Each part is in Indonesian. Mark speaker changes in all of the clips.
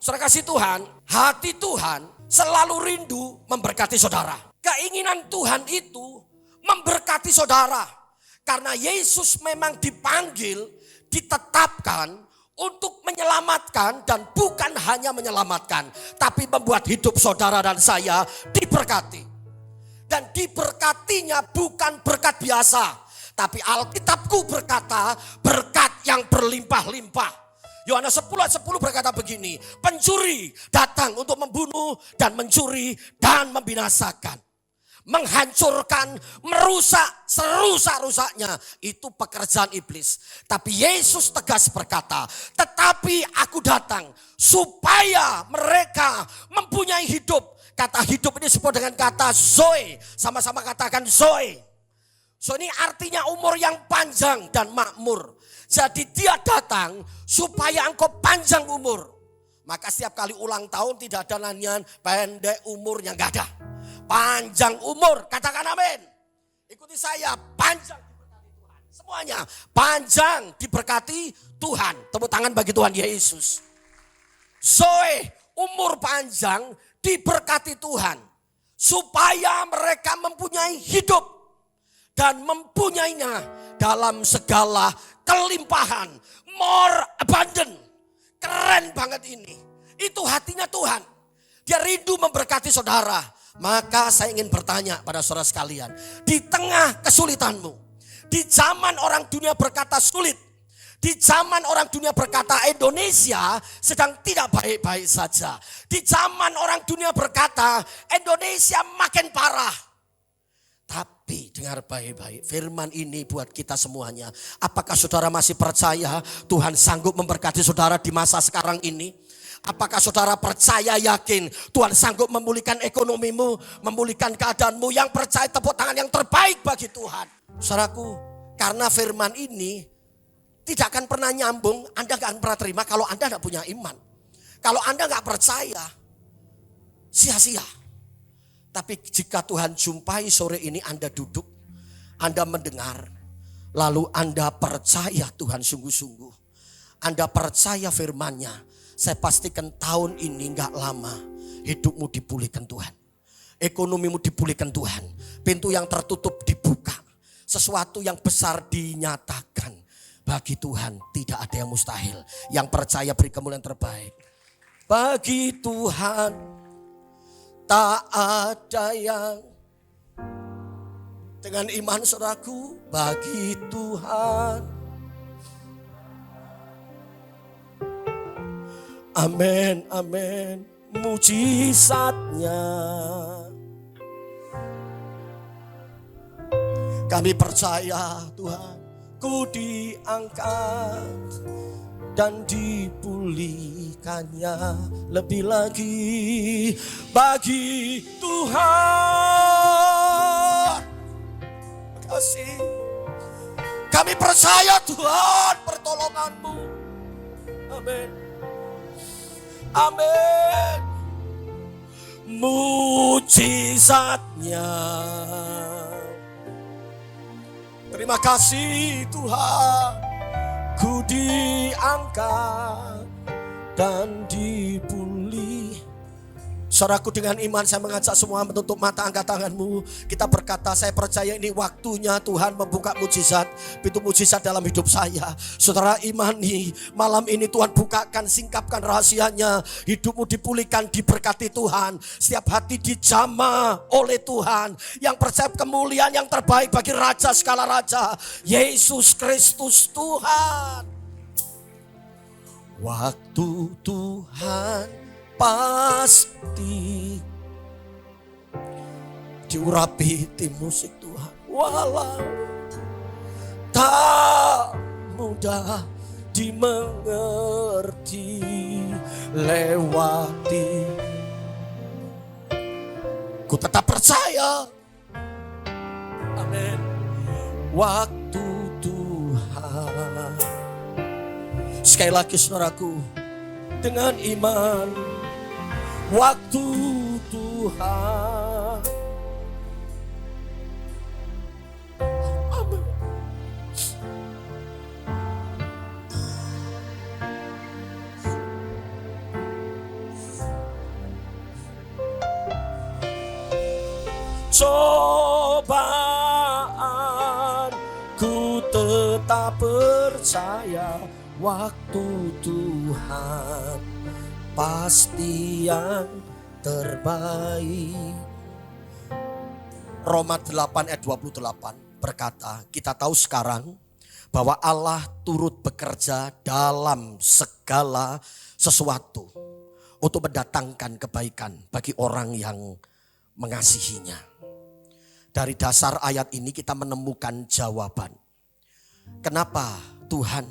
Speaker 1: Saudara kasih Tuhan, hati Tuhan selalu rindu memberkati saudara. Keinginan Tuhan itu memberkati saudara. Karena Yesus memang dipanggil, ditetapkan untuk menyelamatkan dan bukan hanya menyelamatkan, tapi membuat hidup saudara dan saya diberkati. Dan diberkatinya bukan berkat biasa, tapi Alkitabku berkata berkat yang berlimpah-limpah. Yohanes 10:10 berkata begini, pencuri datang untuk membunuh dan mencuri dan membinasakan. Menghancurkan, merusak, serusak-rusaknya. Itu pekerjaan iblis. Tapi Yesus tegas berkata, tetapi aku datang supaya mereka mempunyai hidup. Kata hidup ini disebut dengan kata Zoe. Sama-sama katakan Zoe. So ini artinya umur yang panjang dan makmur. Jadi dia datang supaya engkau panjang umur. Maka setiap kali ulang tahun tidak ada nyanyian pendek umurnya, enggak ada. Panjang umur, katakan amin. Ikuti saya, panjang diberkati Tuhan. Semuanya panjang diberkati Tuhan. Tepuk tangan bagi Tuhan Yesus. Zoe, umur panjang diberkati Tuhan. Supaya mereka mempunyai hidup. Dan mempunyainya dalam segala kelimpahan. More abundant. Keren banget ini. Itu hatinya Tuhan. Dia rindu memberkati saudara. Maka saya ingin bertanya pada saudara sekalian. Di tengah kesulitanmu. Di zaman orang dunia berkata sulit. Di zaman orang dunia berkata Indonesia sedang tidak baik-baik saja. Di zaman orang dunia berkata Indonesia makin parah. Tapi dengar baik-baik, firman ini buat kita semuanya. Apakah saudara masih percaya Tuhan sanggup memberkati saudara di masa sekarang ini? Apakah saudara percaya, yakin Tuhan sanggup memulihkan ekonomimu, memulihkan keadaanmu? Yang percaya tepuk tangan yang terbaik bagi Tuhan. Saudaraku, karena firman ini tidak akan pernah nyambung, Anda gak akan pernah terima kalau Anda tidak punya iman. Kalau Anda gak percaya, sia-sia. Tapi jika Tuhan jumpai sore ini Anda duduk, Anda mendengar, lalu Anda percaya Tuhan sungguh-sungguh. Anda percaya firman-Nya. Saya pastikan tahun ini gak lama hidupmu dipulihkan Tuhan. Ekonomimu dipulihkan Tuhan. Pintu yang tertutup dibuka. Sesuatu yang besar dinyatakan. Bagi Tuhan tidak ada yang mustahil. Yang percaya beri kemuliaan terbaik. Bagi Tuhan tak ada yang. Dengan iman saudaraku, bagi Tuhan. Amin, amin, mujizatnya. Kami percaya Tuhan, ku diangkat dan dipulihkannya lebih lagi bagi Tuhan. Terima kasih. Kami percaya Tuhan pertolongan-Mu. Amin. Amin. Mujizatnya. Terima kasih Tuhan. Ku diangkat dan dipulih. Saudaraku, dengan iman saya mengajak semua menutup mata, angkat tanganmu. Kita berkata, saya percaya ini waktunya Tuhan membuka mujizat. Pintu mujizat dalam hidup saya. Saudara imani, malam ini Tuhan bukakan, singkapkan rahasianya. Hidupmu dipulihkan, diberkati Tuhan. Setiap hati dijamah oleh Tuhan. Yang percaya kemuliaan yang terbaik bagi Raja segala Raja, Yesus Kristus Tuhan. Waktu Tuhan pasti diurapi tim musik Tuhan. Walau tak mudah dimengerti, lewati, ku tetap percaya. Amin. Waktu Tuhan. Sekali lagi saudaraku, dengan iman. Waktu Tuhan. Amin. cobaan, ku tetap percaya waktu Tuhan pasti yang terbaik. Roma 8 ayat 28 berkata, kita tahu sekarang bahwa Allah turut bekerja dalam segala sesuatu untuk mendatangkan kebaikan bagi orang yang mengasihinya. Dari dasar ayat ini kita menemukan jawaban. Kenapa Tuhan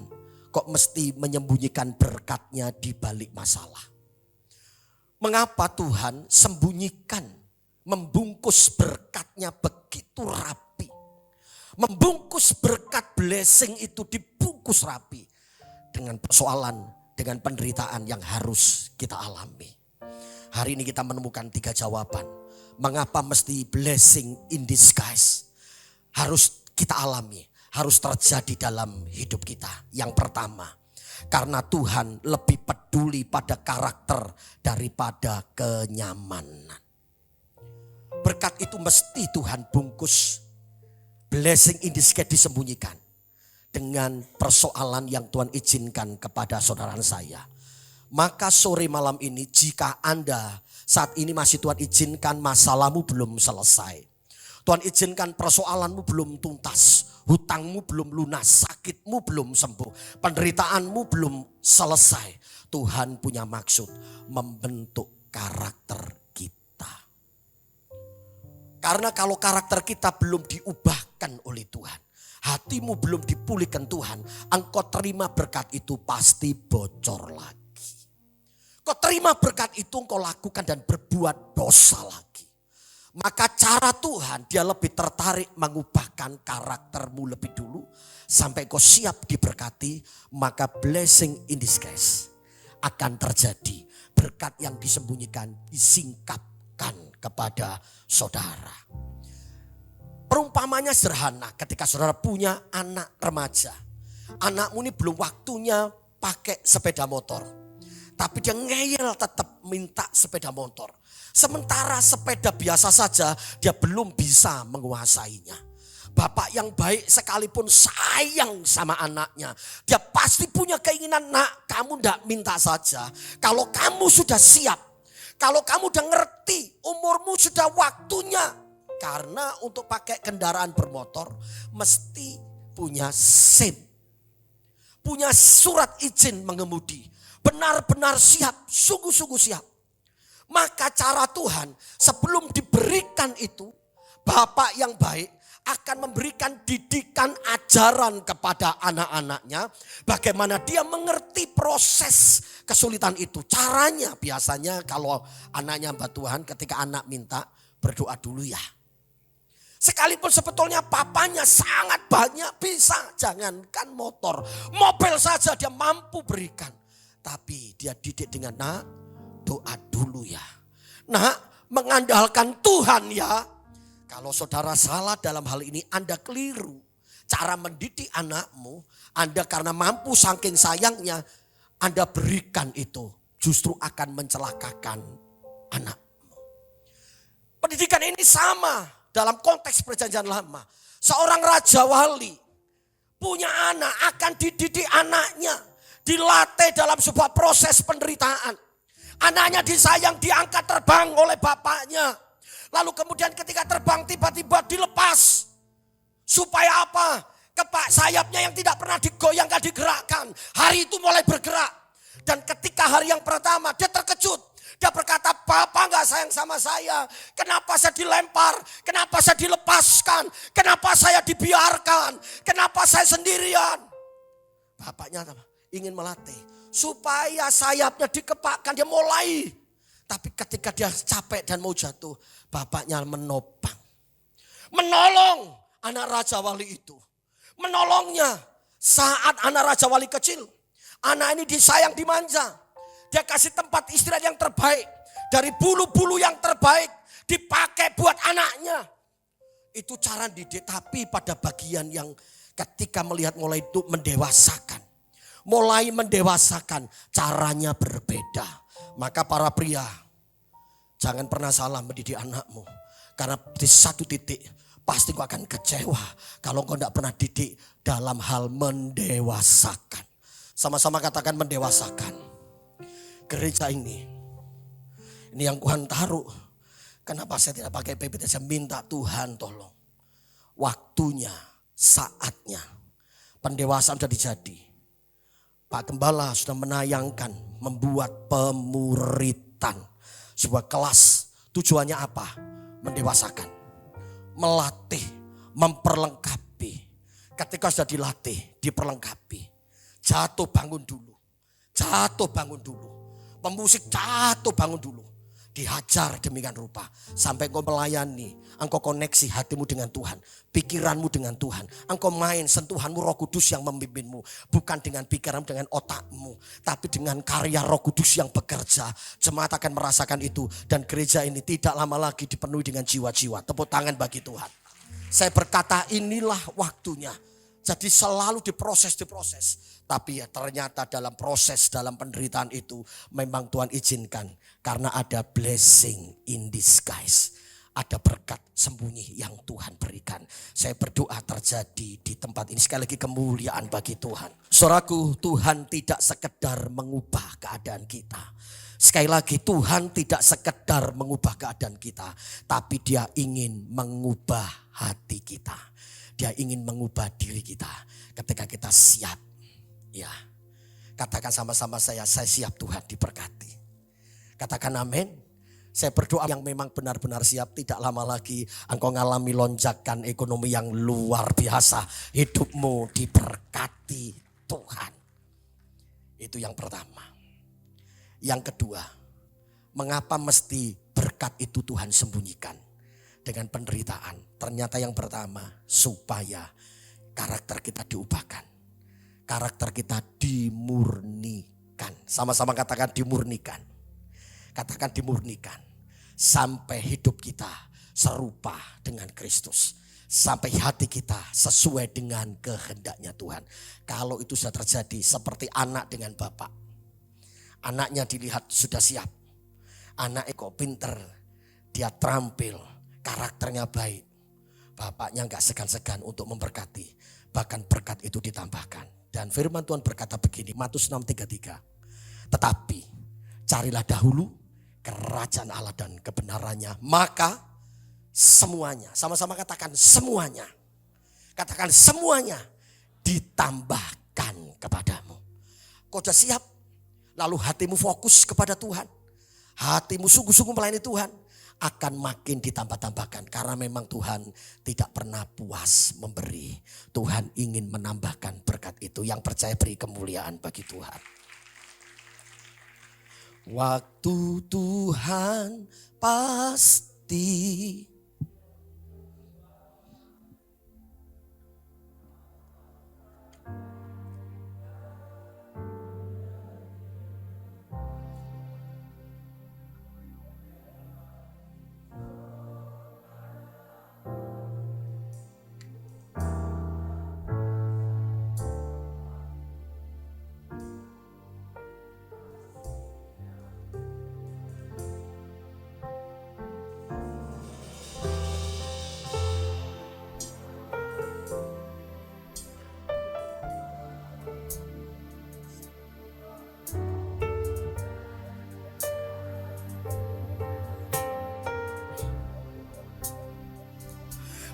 Speaker 1: kok mesti menyembunyikan berkatnya di balik masalah? Mengapa Tuhan sembunyikan, membungkus berkatnya begitu rapi? Membungkus berkat blessing itu dibungkus rapi dengan persoalan, dengan penderitaan yang harus kita alami. Hari ini kita menemukan 3 jawaban. Mengapa mesti blessing in disguise harus kita alami, harus terjadi dalam hidup kita. Yang pertama, karena Tuhan lebih peduli pada karakter daripada kenyamanan. Berkat itu mesti Tuhan bungkus. Blessing in disguise disembunyikan dengan persoalan yang Tuhan izinkan kepada saudara saya. Maka sore malam ini jika Anda saat ini masih Tuhan izinkan masalahmu belum selesai. Tuhan izinkan persoalanmu belum tuntas. Hutangmu belum lunas, sakitmu belum sembuh, penderitaanmu belum selesai. Tuhan punya maksud membentuk karakter kita. Karena kalau karakter kita belum diubahkan oleh Tuhan, hatimu belum dipulihkan Tuhan, engkau terima berkat itu pasti bocor lagi. Kau terima berkat itu engkau lakukan dan berbuat dosa lagi. Maka cara Tuhan dia lebih tertarik mengubahkan karaktermu lebih dulu. Sampai kau siap diberkati, maka blessing in disguise akan terjadi. Berkat yang disembunyikan disingkapkan kepada saudara. Perumpamannya sederhana ketika saudara punya anak remaja. Anakmu ini belum waktunya pakai sepeda motor. Tapi dia ngeyel tetap minta sepeda motor. Sementara sepeda biasa saja dia belum bisa menguasainya. Bapak yang baik sekalipun sayang sama anaknya. Dia pasti punya keinginan, nak kamu tidak minta saja. Kalau kamu sudah siap. Kalau kamu udah ngerti umurmu sudah waktunya. Karena untuk pakai kendaraan bermotor mesti punya SIM. Punya surat izin mengemudi. Benar-benar siap, sungguh-sungguh siap. Maka cara Tuhan sebelum diberikan itu, Bapak yang baik akan memberikan didikan ajaran kepada anak-anaknya. Bagaimana dia mengerti proses kesulitan itu. Caranya biasanya kalau anaknya hamba Tuhan ketika anak minta berdoa dulu ya. Sekalipun sebetulnya papanya sangat banyak bisa. Jangankan motor, mobil saja dia mampu berikan. Tapi dia didik dengan nak doa dulu ya. Nak mengandalkan Tuhan ya. Kalau saudara salah dalam hal ini Anda keliru. Cara mendidik anakmu. Anda karena mampu saking sayangnya. Anda berikan itu. Justru akan mencelakakan anakmu. Pendidikan ini sama dalam konteks perjanjian lama. Seorang raja wali punya anak akan dididik anaknya. Dilatih dalam sebuah proses penderitaan. Anaknya disayang diangkat terbang oleh bapaknya. Lalu kemudian ketika terbang tiba-tiba dilepas. Supaya apa? Kepak sayapnya yang tidak pernah digoyangkan digerakkan. Hari itu mulai bergerak. Dan ketika hari yang pertama dia terkejut. Dia berkata, Bapak gak sayang sama saya. Kenapa saya dilempar? Kenapa saya dilepaskan? Kenapa saya dibiarkan? Kenapa saya sendirian? Bapaknya ingin melatih. Supaya sayapnya dikepakkan dia mulai. Tapi ketika dia capek dan mau jatuh. Bapaknya menopang. Menolong anak Raja Wali itu. Menolongnya saat anak Raja Wali kecil. Anak ini disayang dimanja. Dia kasih tempat istirahat yang terbaik. Dari bulu-bulu yang terbaik dipakai buat anaknya. Itu cara didik, tapi pada bagian yang ketika melihat mulai itu mendewasakan. Mulai mendewasakan, caranya berbeda. Maka para pria, jangan pernah salah mendidik anakmu. Karena di satu titik pasti kau akan kecewa kalau kau tidak pernah didik dalam hal mendewasakan. Sama-sama katakan mendewasakan. Gereja ini yang Tuhan taruh. Kenapa saya tidak pakai PPT? Saya minta Tuhan tolong. Waktunya, saatnya. Pendewasaan sudah dijadi. Pak Gembala sudah menayangkan, membuat pemuritan. Sebuah kelas, tujuannya apa? Mendewasakan, melatih, memperlengkapi. Ketika sudah dilatih, diperlengkapi. Jatuh bangun dulu. Jatuh bangun dulu. Pemusik jatuh bangun dulu. Dihajar demikian rupa. Sampai engkau melayani. Engkau koneksi hatimu dengan Tuhan. Pikiranmu dengan Tuhan. Engkau main sentuhanmu Roh Kudus yang memimpinmu. Bukan dengan pikiranmu, dengan otakmu. Tapi dengan karya Roh Kudus yang bekerja. Jemaat akan merasakan itu. Dan gereja ini tidak lama lagi dipenuhi dengan jiwa-jiwa. Tepuk tangan bagi Tuhan. Saya berkata inilah waktunya. Jadi selalu diproses. Tapi ya ternyata dalam proses, dalam penderitaan itu memang Tuhan izinkan. Karena ada blessing in disguise. Ada berkat sembunyi yang Tuhan berikan. Saya berdoa terjadi di tempat ini. Sekali lagi kemuliaan bagi Tuhan. Saudaraku, Tuhan tidak sekedar mengubah keadaan kita. Sekali lagi Tuhan tidak sekedar mengubah keadaan kita. Tapi Dia ingin mengubah hati kita. Dia ingin mengubah diri kita. Ketika kita siap. Ya, katakan sama-sama saya siap Tuhan diberkati. Katakan amin. Saya berdoa yang memang benar-benar siap. Tidak lama lagi engkau mengalami lonjakan ekonomi yang luar biasa. Hidupmu diberkati Tuhan. Itu yang pertama. Yang kedua, mengapa mesti berkat itu Tuhan sembunyikan dengan penderitaan? Ternyata yang pertama, supaya karakter kita diubahkan. Karakter kita dimurnikan. Sama-sama katakan dimurnikan. Katakan dimurnikan. Sampai hidup kita serupa dengan Kristus. Sampai hati kita sesuai dengan kehendaknya Tuhan. Kalau itu sudah terjadi seperti anak dengan bapak. Anaknya dilihat sudah siap. Anaknya kok pinter. Dia terampil. Karakternya baik. Bapaknya gak segan-segan untuk memberkati. Bahkan berkat itu ditambahkan. Dan firman Tuhan berkata begini, Matius 6:33. Tetapi carilah dahulu kerajaan Allah dan kebenarannya. Maka semuanya, sama-sama katakan semuanya. Katakan semuanya ditambahkan kepadamu. Kau sudah siap? Lalu hatimu fokus kepada Tuhan. Hatimu sungguh-sungguh melayani Tuhan. Akan makin ditambah-tambahkan. Karena memang Tuhan tidak pernah puas memberi. Tuhan ingin menambahkan berkat itu. Yang percaya beri kemuliaan bagi Tuhan. Waktu Tuhan pasti.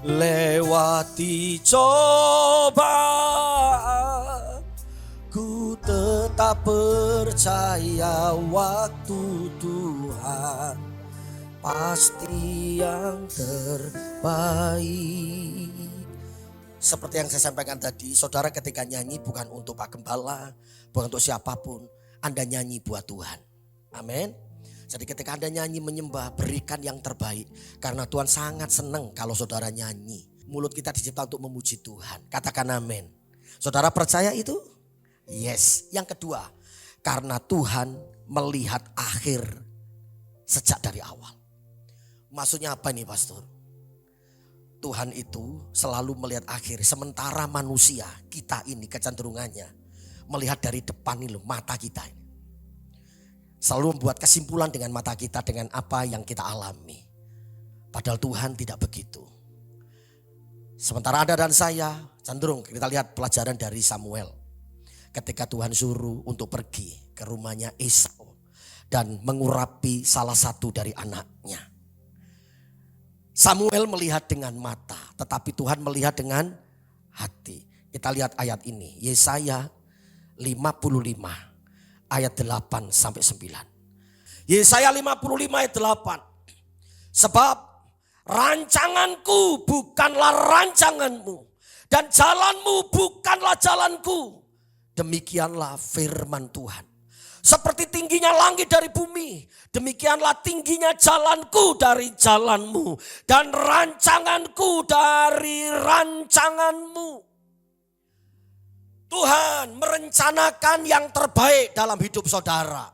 Speaker 1: Lewati cobaan, ku tetap percaya waktu Tuhan pasti yang terbaik. Seperti yang saya sampaikan tadi, saudara ketika nyanyi bukan untuk Pak Gembala, bukan untuk siapapun. Anda nyanyi buat Tuhan. Amin. Jadi ketika Anda nyanyi menyembah, berikan yang terbaik. Karena Tuhan sangat senang kalau saudara nyanyi. Mulut kita dicipta untuk memuji Tuhan. Katakan amin. Saudara percaya itu? Yes. Yang kedua, karena Tuhan melihat akhir sejak dari awal. Maksudnya apa nih pastor? Tuhan itu selalu melihat akhir. Sementara manusia, kita ini kecenderungannya melihat dari depan ini loh, mata kita ini. Selalu membuat kesimpulan dengan mata kita dengan apa yang kita alami. Padahal Tuhan tidak begitu. Sementara Anda dan saya cenderung kita lihat pelajaran dari Samuel. Ketika Tuhan suruh untuk pergi ke rumahnya Esau dan mengurapi salah satu dari anaknya. Samuel melihat dengan mata, tetapi Tuhan melihat dengan hati. Kita lihat ayat ini, Yesaya 55 ayat 8 sampai 9. Yesaya 55 ayat 8. Sebab rancanganku bukanlah rancanganmu dan jalanmu bukanlah jalanku. Demikianlah firman Tuhan. Seperti tingginya langit dari bumi, demikianlah tingginya jalanku dari jalanmu dan rancanganku dari rancanganmu. Tuhan merencanakan yang terbaik dalam hidup saudara.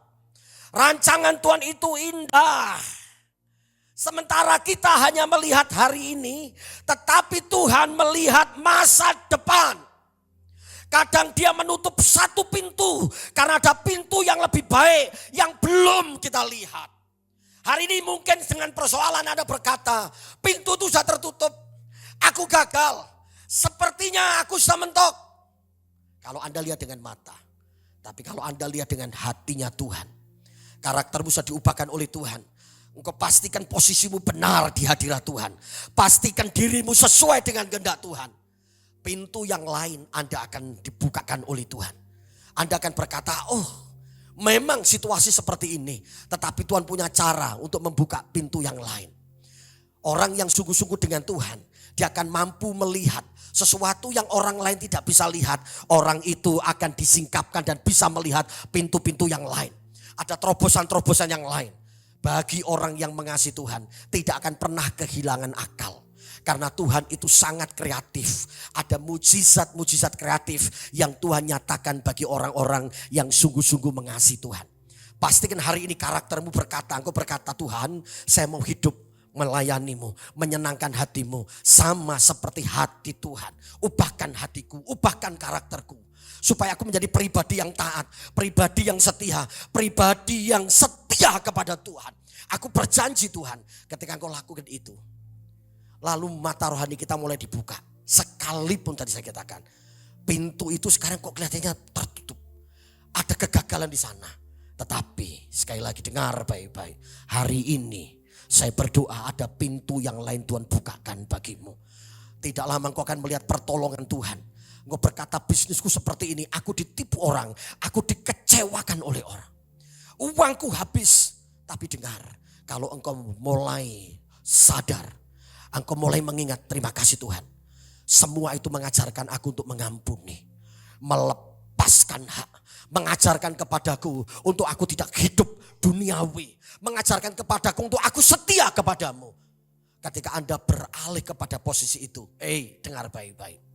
Speaker 1: Rancangan Tuhan itu indah. Sementara kita hanya melihat hari ini, tetapi Tuhan melihat masa depan. Kadang dia menutup satu pintu karena ada pintu yang lebih baik yang belum kita lihat. Hari ini mungkin dengan persoalan Anda berkata, pintu itu sudah tertutup, aku gagal, sepertinya aku sudah mentok. Kalau Anda lihat dengan mata, tapi kalau Anda lihat dengan hatinya Tuhan, karaktermu sudah diubahkan oleh Tuhan. Engkau pastikan posisimu benar di hadirat Tuhan. Pastikan dirimu sesuai dengan kehendak Tuhan. Pintu yang lain Anda akan dibukakan oleh Tuhan. Anda akan berkata, oh memang situasi seperti ini. Tetapi Tuhan punya cara untuk membuka pintu yang lain. Orang yang sungguh-sungguh dengan Tuhan, dia akan mampu melihat sesuatu yang orang lain tidak bisa lihat. Orang itu akan disingkapkan dan bisa melihat pintu-pintu yang lain. Ada terobosan-terobosan yang lain. Bagi orang yang mengasihi Tuhan tidak akan pernah kehilangan akal. Karena Tuhan itu sangat kreatif. Ada mujizat-mujizat kreatif yang Tuhan nyatakan bagi orang-orang yang sungguh-sungguh mengasihi Tuhan. Pastikan hari ini karaktermu berkata, engkau berkata, Tuhan saya mau hidup melayanimu, menyenangkan hatimu. Sama seperti hati Tuhan. Ubahkan hatiku, ubahkan karakterku. Supaya aku menjadi pribadi yang taat, pribadi yang setia, pribadi yang setia kepada Tuhan. Aku berjanji Tuhan, ketika engkau lakukan itu, lalu mata rohani kita mulai dibuka. Sekalipun tadi saya katakan, pintu itu sekarang kok kelihatannya tertutup. Ada kegagalan di sana. Tetapi sekali lagi dengar baik-baik. Hari ini saya berdoa ada pintu yang lain Tuhan bukakan bagimu. Tidak lama engkau akan melihat pertolongan Tuhan. Engkau berkata bisnisku seperti ini, aku ditipu orang, aku dikecewakan oleh orang. Uangku habis, tapi dengar, kalau engkau mulai sadar, engkau mulai mengingat terima kasih Tuhan. Semua itu mengajarkan aku untuk mengampuni, melepaskan hak, mengajarkan kepadaku untuk aku tidak hidup duniawi, mengajarkan kepadaku untuk aku setia kepadamu. Ketika Anda beralih kepada posisi itu, dengar baik-baik.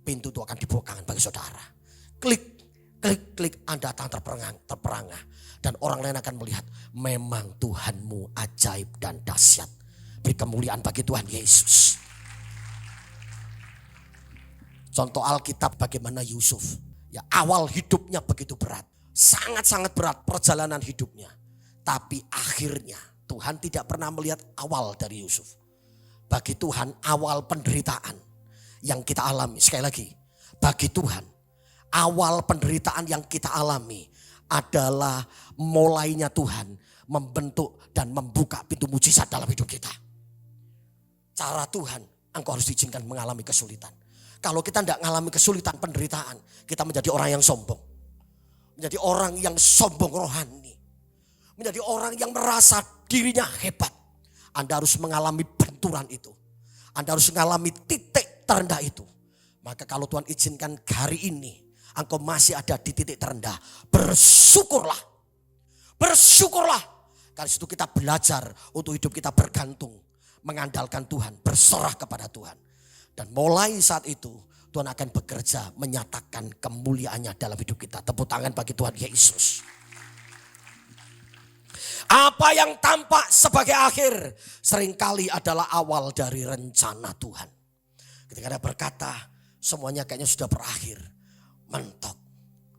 Speaker 1: Pintu itu akan dibukakan bagi saudara. Klik, klik, klik, Anda akan terperangah. Dan orang lain akan melihat, memang Tuhanmu ajaib dan dahsyat. Beri kemuliaan bagi Tuhan Yesus. Contoh Alkitab bagaimana Yusuf. Ya, awal hidupnya begitu berat. Sangat-sangat berat perjalanan hidupnya. Tapi akhirnya Tuhan tidak pernah melihat awal dari Yusuf. Bagi Tuhan awal penderitaan yang kita alami, sekali lagi, bagi Tuhan awal penderitaan yang kita alami adalah mulainya Tuhan membentuk dan membuka pintu mujizat dalam hidup kita. Cara Tuhan, engkau harus diizinkan mengalami kesulitan. Kalau kita tidak mengalami kesulitan penderitaan, kita menjadi orang yang sombong. Menjadi orang yang sombong rohani. Menjadi orang yang merasa dirinya hebat. Anda harus mengalami benturan itu. Anda harus mengalami titik terendah itu. Maka kalau Tuhan izinkan hari ini engkau masih ada di titik terendah, bersyukurlah. Bersyukurlah. Dari situ kita belajar untuk hidup kita bergantung, mengandalkan Tuhan, berserah kepada Tuhan. Dan mulai saat itu Tuhan akan bekerja menyatakan kemuliaannya dalam hidup kita. Tepuk tangan bagi Tuhan Yesus. Apa yang tampak sebagai akhir seringkali adalah awal dari rencana Tuhan. Ketika dia berkata semuanya kayaknya sudah berakhir, mentok.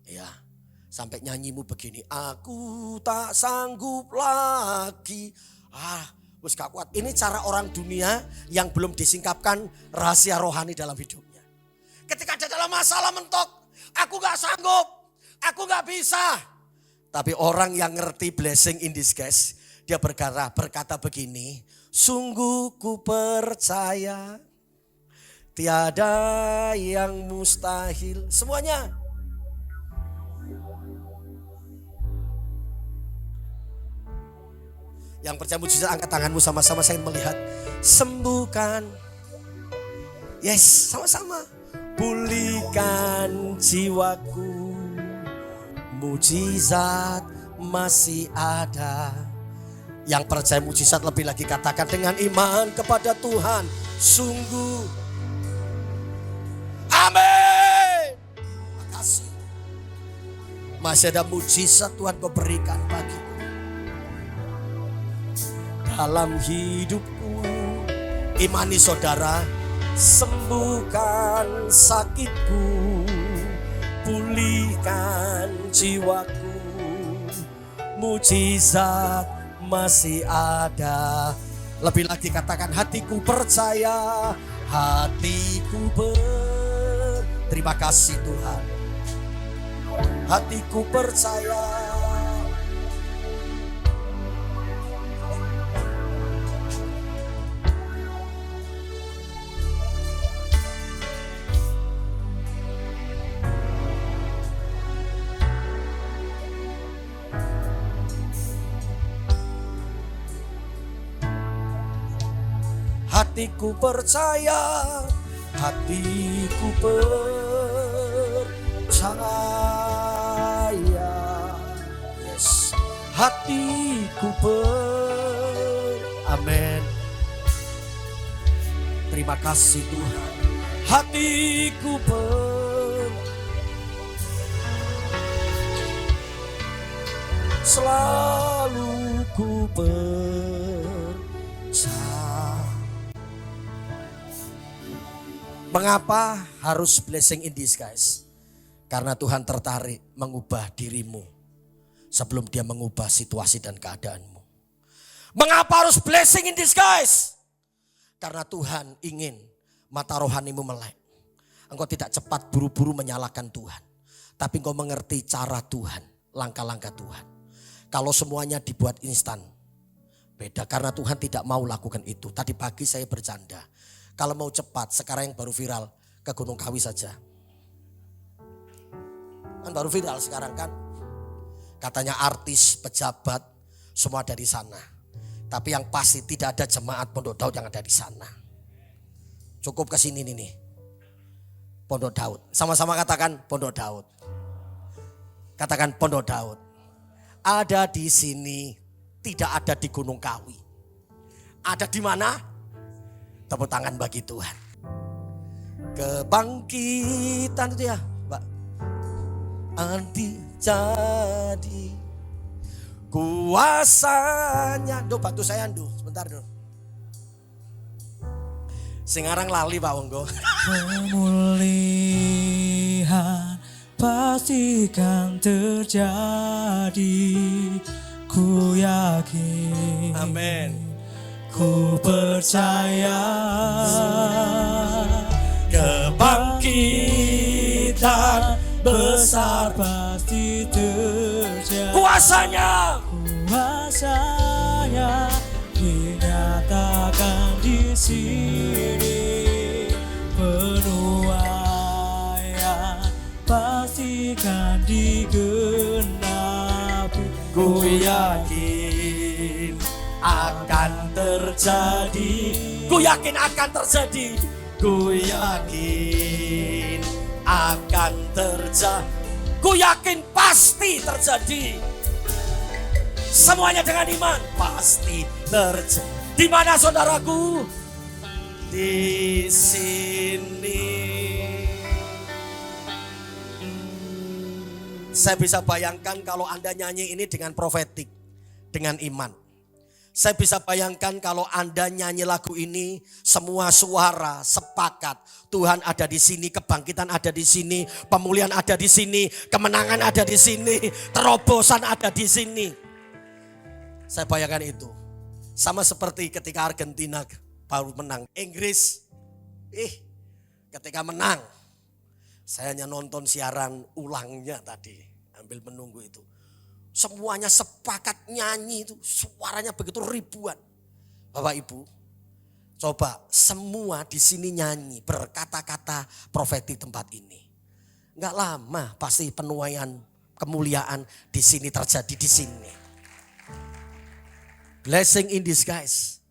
Speaker 1: Ya, sampai nyanyimu begini, aku tak sanggup lagi. Wes gak kuat. Ini cara orang dunia yang belum disingkapkan rahasia rohani dalam hidupnya. Ketika ada dalam masalah mentok, aku gak sanggup, aku gak bisa. Tapi orang yang ngerti blessing in disguise, dia berkata begini, sungguh ku percaya tiada yang mustahil. Semuanya. Yang percaya mujizat, angkat tanganmu sama-sama saya melihat. Sembuhkan. Yes, sama-sama. Pulihkan jiwaku. Mujizat masih ada. Yang percaya mujizat lebih lagi katakan dengan iman kepada Tuhan. Sungguh. Amin. Makasih. Masih ada mujizat Tuhan kau berikan bagiku. Dalam hidupku, imani saudara, sembuhkan sakitku, pulihkan jiwaku, mujizat masih ada. Lebih lagi katakan hatiku percaya, terima kasih Tuhan, hatiku percaya. Hatiku percaya, hatiku percaya. Yes, hatiku amin. Terima kasih Tuhan. Hatiku selalu ku Mengapa harus blessing in disguise? Karena Tuhan tertarik mengubah dirimu sebelum dia mengubah situasi dan keadaanmu. Mengapa harus blessing in disguise? Karena Tuhan ingin mata rohanimu melek. Engkau tidak cepat buru-buru menyalahkan Tuhan. Tapi engkau mengerti cara Tuhan, langkah-langkah Tuhan. Kalau semuanya dibuat instan, beda. Karena Tuhan tidak mau lakukan itu. Tadi pagi saya bercanda. Kalau mau cepat, sekarang yang baru viral ke Gunung Kawi saja. Kan baru viral sekarang kan. Katanya artis, pejabat, semua dari sana. Tapi yang pasti tidak ada jemaat Pondok Daud yang ada di sana. Cukup ke sini nih. Pondok Daud. Sama-sama katakan Pondok Daud. Katakan Pondok Daud. Ada di sini, tidak ada di Gunung Kawi. Ada di mana? Tepuk tangan bagi Tuhan. Kebangkitan itu ya, Mbak. Anti jadi kuasanya. Duh, bantu saya Duh, sebentar Duh. Singarang lali Pak Wonggo. Pemulihan pastikan terjadi, ku yakin. Amin. Ku percaya kebangkitan besar pasti terjadi. Kuasanya dinyatakan di sini. Penuaian pastikan digenapi. Ku yakin akan terjadi. Ku yakin akan terjadi. Ku yakin akan terjadi. Ku yakin pasti terjadi. Semuanya dengan iman pasti terjadi. Di mana saudaraku? Di sini. Saya bisa bayangkan kalau Anda nyanyi ini dengan profetik, dengan iman. Saya bisa bayangkan kalau Anda nyanyi lagu ini, semua suara sepakat. Tuhan ada di sini, kebangkitan ada di sini, pemulihan ada di sini, kemenangan ada di sini, terobosan ada di sini. Saya bayangkan itu. Sama seperti ketika Argentina baru menang. Inggris, ketika menang. Saya hanya nonton siaran ulangnya tadi. Ambil menunggu itu. Semuanya sepakat nyanyi itu. Suaranya begitu ribuan. Bapak Ibu, coba semua di sini nyanyi berkata-kata profeti tempat ini. Enggak lama pasti penuaian kemuliaan di sini terjadi di sini. Blessing in disguise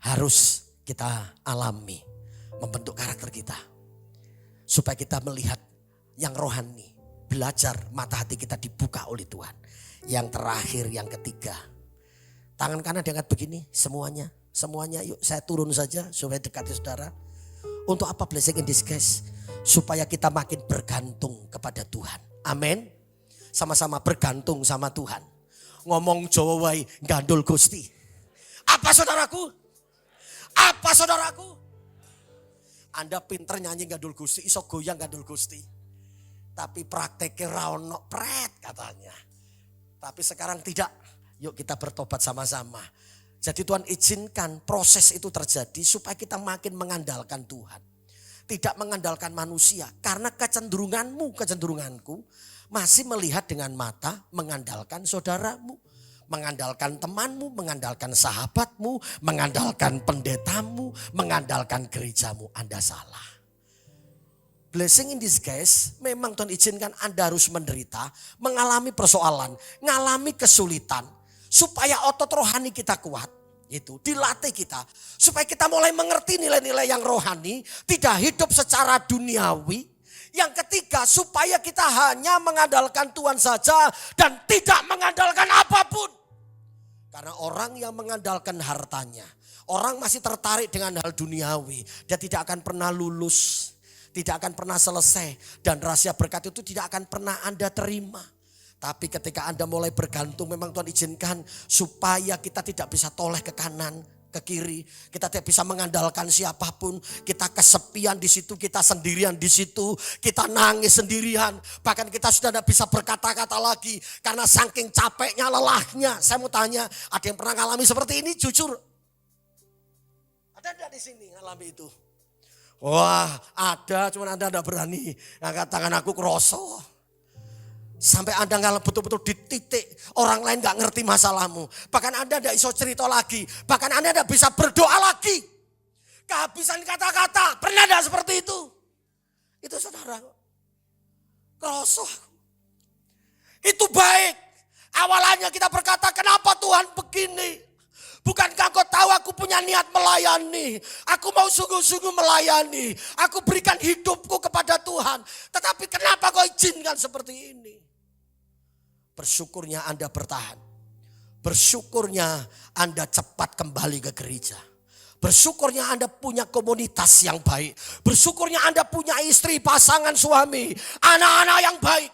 Speaker 1: harus kita alami, membentuk karakter kita. Supaya kita melihat yang rohani, belajar mata hati kita dibuka oleh Tuhan. Yang terakhir, yang ketiga. Tangan kanan diangkat begini, semuanya yuk saya turun saja supaya dekati saudara. Untuk apa blessing in disguise? Supaya kita makin bergantung kepada Tuhan. Amin. Sama-sama bergantung sama Tuhan. Ngomong Jawa wae gandul Gusti. Apa saudaraku? Apa saudaraku? Anda pinter nyanyi gandul Gusti, iso goyang gandul Gusti. Tapi prakteknya ra ono pret katanya. Tapi sekarang tidak. Yuk kita bertobat sama-sama. Jadi Tuhan izinkan proses itu terjadi supaya kita makin mengandalkan Tuhan. Tidak mengandalkan manusia. Karena kecenderunganku masih melihat dengan mata mengandalkan saudaramu. Mengandalkan temanmu, mengandalkan sahabatmu, mengandalkan pendetamu, mengandalkan gerejamu. Anda salah. Blessing in disguise memang Tuhan izinkan Anda harus menderita, mengalami persoalan, mengalami kesulitan. Supaya otot rohani kita kuat. Itu dilatih kita. Supaya kita mulai mengerti nilai-nilai yang rohani. Tidak hidup secara duniawi. Yang ketiga, supaya kita hanya mengandalkan Tuhan saja. Dan tidak mengandalkan apapun. Karena orang yang mengandalkan hartanya. Orang masih tertarik dengan hal duniawi. Dia tidak akan pernah lulus. Tidak akan pernah selesai. Dan rahasia berkat itu tidak akan pernah Anda terima. Tapi ketika Anda mulai bergantung, memang Tuhan izinkan supaya kita tidak bisa toleh ke kanan, ke kiri. Kita tidak bisa mengandalkan siapapun. Kita kesepian di situ, kita sendirian di situ. Kita nangis sendirian. Bahkan kita sudah tidak bisa berkata-kata lagi. Karena saking capeknya, lelahnya. Saya mau tanya, ada yang pernah ngalami seperti ini? Jujur. Ada tidak di sini ngalami itu? Wah ada, cuman Anda tidak berani. Angkat tangan aku kroso. Sampai Anda nggak betul-betul di titik orang lain nggak ngerti masalahmu. Bahkan Anda tidak bisa cerita lagi. Bahkan Anda tidak bisa berdoa lagi. Kehabisan kata-kata. Pernah tidak seperti itu? Itu saudara. Kroso. Itu baik. Awalannya kita berkata, kenapa Tuhan begini? Bukankah kau tahu aku punya niat melayani. Aku mau sungguh-sungguh melayani. Aku berikan hidupku kepada Tuhan. Tetapi kenapa kau izinkan seperti ini? Bersyukurnya Anda bertahan. Bersyukurnya Anda cepat kembali ke gereja. Bersyukurnya Anda punya komunitas yang baik. Bersyukurnya Anda punya istri, pasangan, suami, anak-anak yang baik.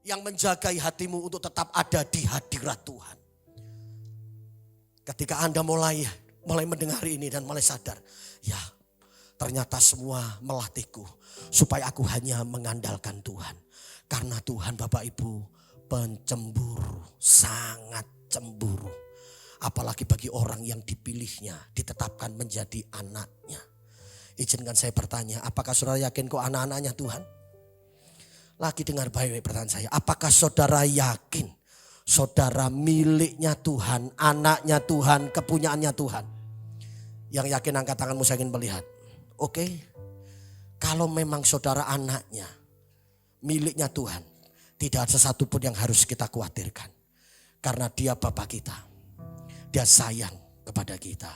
Speaker 1: Yang menjagai hatimu untuk tetap ada di hadirat Tuhan. Ketika Anda mulai mendengar ini dan mulai sadar. Ya ternyata semua melatihku. Supaya aku hanya mengandalkan Tuhan. Karena Tuhan Bapak Ibu pencemburu, sangat cemburu. Apalagi bagi orang yang dipilihnya, ditetapkan menjadi anaknya. Izinkan saya bertanya, apakah saudara yakin kok anak-anaknya Tuhan? Lagi dengar baik-baik pertanyaan saya. Apakah saudara yakin saudara miliknya Tuhan, anaknya Tuhan, kepunyaannya Tuhan? Yang yakin angkat tanganmu, saya ingin melihat. Oke, kalau memang saudara anaknya, miliknya Tuhan. Tidak ada sesuatu pun yang harus kita khawatirkan. Karena dia Bapa kita. Dia sayang kepada kita.